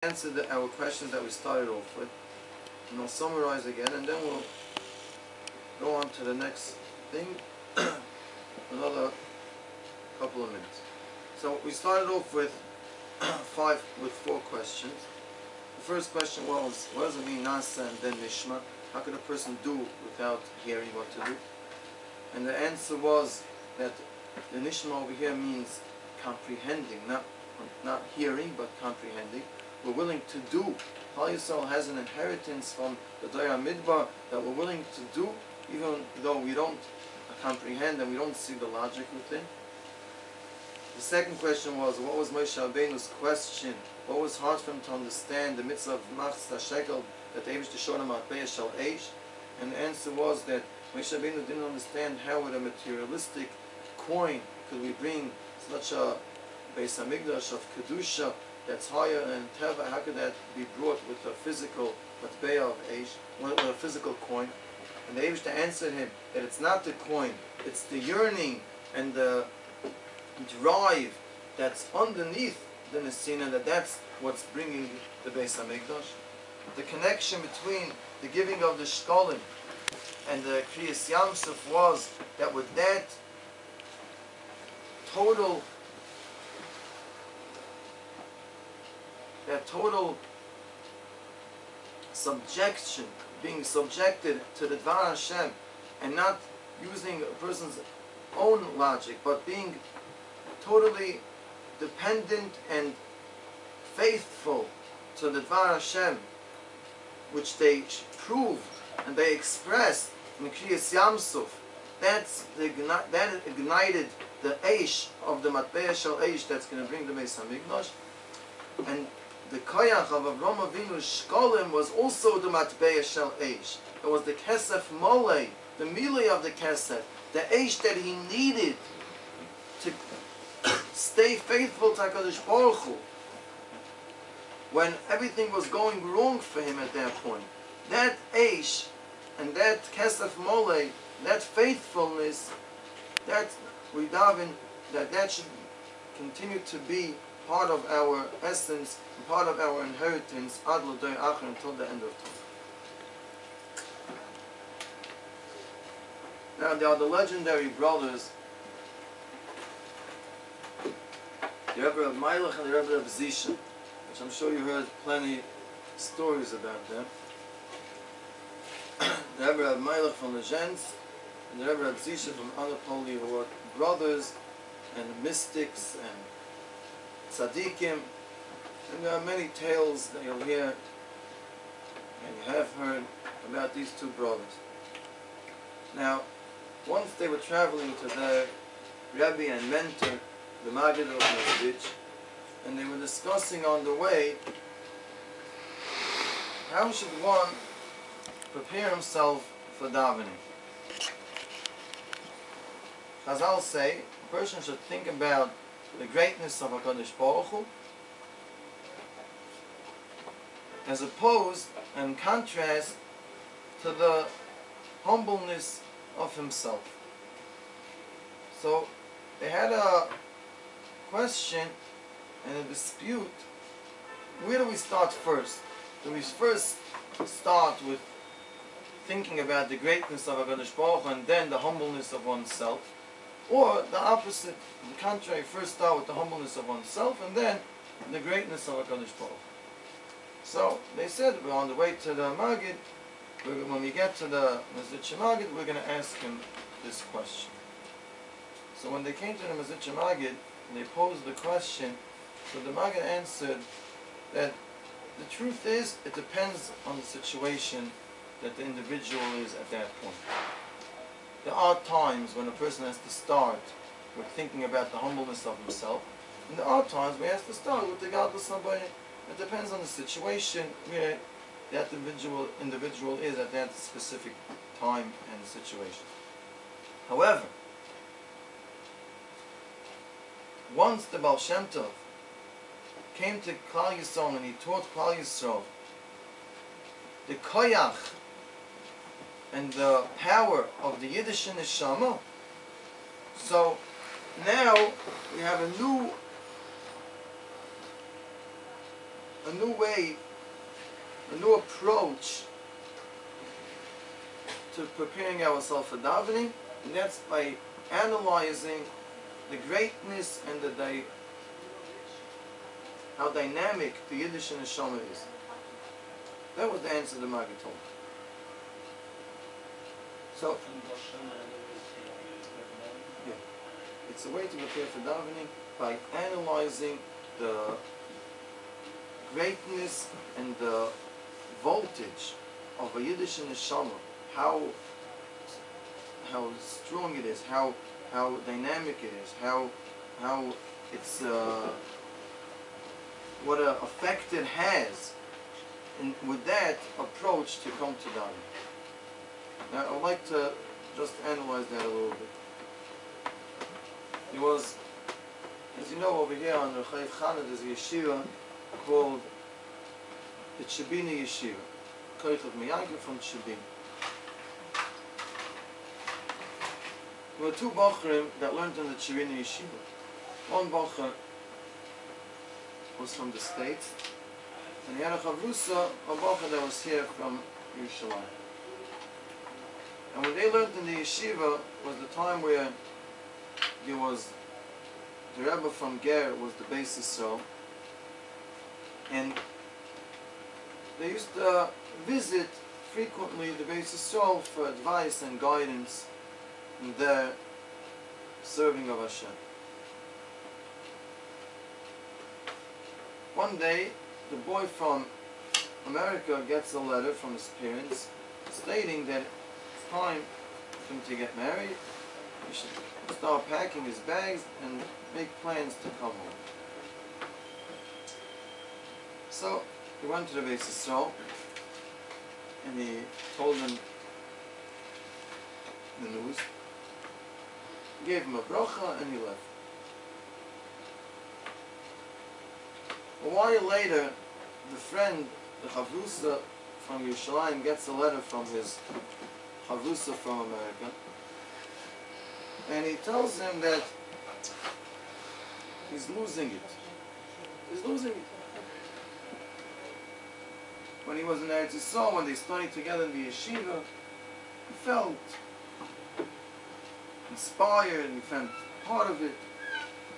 answer our questions that we started off with, and I'll summarize again, and then we'll go on to the next thing. Another couple of minutes. So we started off with four questions. The first question was, what does it mean nasa and then nishma? How could a person do without hearing what to do? And the answer was that the nishma over here means comprehending, not hearing, but comprehending. We're willing to do. Klal Yisrael has an inheritance from the Daya Midbar that we're willing to do, even though we don't comprehend and we don't see the logic within. The second question was, what was Moshe Rabbeinu's question? What was hard for him to understand? The mitzvah of Machs HaShekel, that the Eibush Tishon HaMatbeah Shal Eish. And the answer was that Moshe Rabbeinu didn't understand how with a materialistic coin could we bring such a Beis HaMikdash of Kedusha that's higher than Teva. How could that be brought with a physical Matbeah of Eish, with a physical coin? And the Eibush answered him that it's not the coin, it's the yearning and the drive that's underneath the Nesina, that's what's bringing the Beis HaMikdash. The connection between the giving of the Shkolim and the Kriyas Yamsuf was that with that total subjection, being subjected to the Dvar Hashem and not using a person's own logic, but being totally dependent and faithful to the Dvar Hashem, which they proved and they expressed in the Kriyas Yamsuf. That ignited the Eish of the Matbeah Shal Eish that's going to bring the Beis HaMikdash. And the Koyach of Avraham Avinu's Shkolim was also the Matbeah Shal Eish. It was the Kesef Molei, the Milei of the Kesef, the Eish that he needed to stay faithful to HaKadosh Baruch Hu when everything was going wrong for him at that point. That Eish and that Kesef Molei, that faithfulness, that we daven that should continue to be part of our essence, and part of our inheritance, ad l'dor acher, until the end of time. Now there are the legendary brothers, the Rebbe of Meilach and the Rebbe of Zisha, which I'm sure you heard plenty stories about them. The Rebbe of Meilach from the Gens, and the Rebbe of Zisha from Anatolia, who were brothers and mystics and tzaddikim, and there are many tales that you'll hear and you have heard about these two brothers. Now, once they were traveling to their Rebbe and mentor, the Maggid of Moshe, and they were discussing on the way how should one prepare himself for davening. Chazal say a person should think about the greatness of HaKadosh Baruch Hu, as opposed and contrast to the humbleness of himself. So they had a question and a dispute. Where do we start first? Do we first start with thinking about the greatness of HaKadosh Baruch Hu and then the humbleness of oneself? Or the opposite, the contrary, first start with the humbleness of oneself and then the greatness of HaKadosh Baruch Hu. So they said, we're on the way to the Maggid, when we get to the Mezritch Maggid, we're going to ask him this question. So when they came to the Mezritch Maggid, they posed the question, so the Maggid answered that the truth is, it depends on the situation that the individual is at that point. There are times when a person has to start with thinking about the humbleness of himself, and there are times where he has to start with the God of somebody. It depends on the situation where that individual is at that specific time and situation. However, once the Baal Shem Tov came to Klal Yisrael and he taught Klal Yisrael the koyach and the power of the Yiddish neshama, so now we have a a new way, a new approach to preparing ourselves for davening, and that's by analyzing the greatness and how dynamic the Yiddish neshama is. That was the answer the Maggid told. So, yeah, it's a way to prepare for davening by analyzing the greatness and the voltage of a Yiddish neshama, how strong it is, how dynamic it is, how it's what an effect it has, and with that approach to come to davening. Now I'd like to just analyze that a little bit. It was, as you know, over here on the Chayiv Chana there's a yeshiva called the Chibini Yeshiva, Koichav Miyankov from Chibin. There were two Bochrim that learned in the Chibini Yeshiva. One Bocher was from the States, and he had a Chavrusa, a Bocher that was here from Yerushalayim. And when they learned in the yeshiva was the time where there was the Rebbe from Ger was the Beis Yisrael, and they used to visit frequently the Beis Yisrael for advice and guidance in their serving of Hashem. One day, the boy from America gets a letter from his parents stating that it's time for him to get married. He should start packing his bags and make plans to come home. So he went to the Beis Yisrael and he told them the news. He gave him a bracha and he left. A while later, the friend, the Chavrusa from Yerushalayim, gets a letter from his Chavrusa from America, and he tells him that he's losing it. He's losing it. When he was in Eretz Yisrael, when they studied together in the yeshiva, he felt inspired, he felt part of it,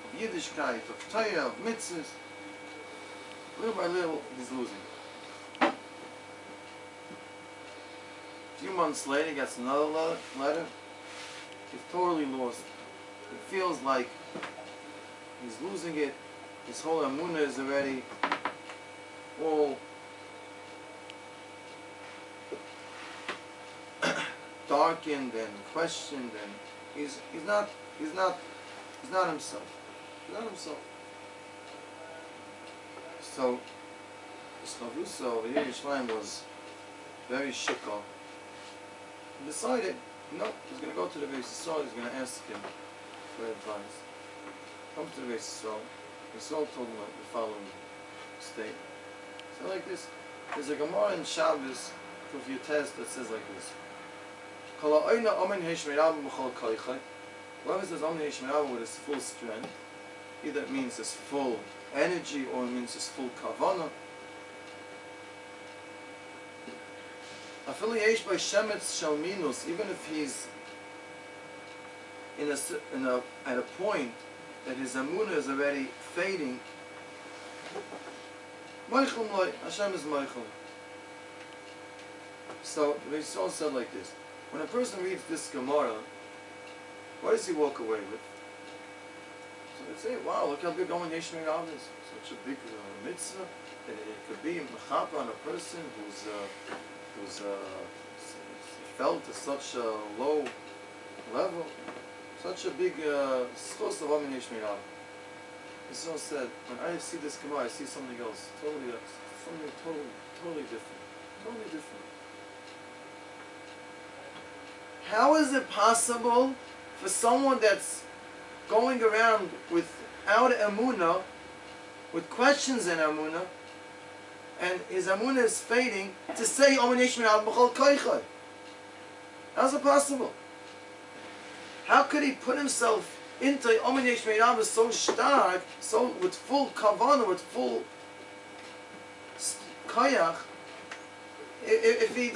of Yiddishkeit, of Torah, of mitzvahs. Little by little, he's losing. A few months later, he gets another letter. He's totally lost. He feels like he's losing it. His whole Emuna is already all darkened and questioned, and he's not himself. He's not himself. So, this Chavrusa over here, Yerushalayim, was very shikah. He decided, no, he's going to go to the Beis Yisrael, he's going to ask him for advice. Comes to the Beis Yisrael. Yisrael told him the following statement. So like this, there's a Gemara in Shabbos, Kuf Yutes, that says like this. Whoever says Amen Yishme'av with his full strength, either it means his full energy or it means his full kavanah. Affiliation by Shemetz Shalminus, even if he's at a point that his Emuna is already fading, Hashem is Meichel. So the Yisrael said like this: when a person reads this Gemara, what does he walk away with? So they say, wow, look how big Omen Yeshmei Rav is. Such a big mitzvah. It could be mechaper on a person who's felt at such a low level. Such a big schos of Omen Yeshmei Rav. Yisrael said, when I see this Gemara, I see something else. Totally different. Totally different. How is it possible for someone that's going around without Emuna, with questions in Emuna, and his Emuna is fading, to say Omen Yeshmei Rav b'chol koichai? How's it possible? How could he put himself into Omen Yeshmei Rav so stark, so with full kavanah, with full koyach, if he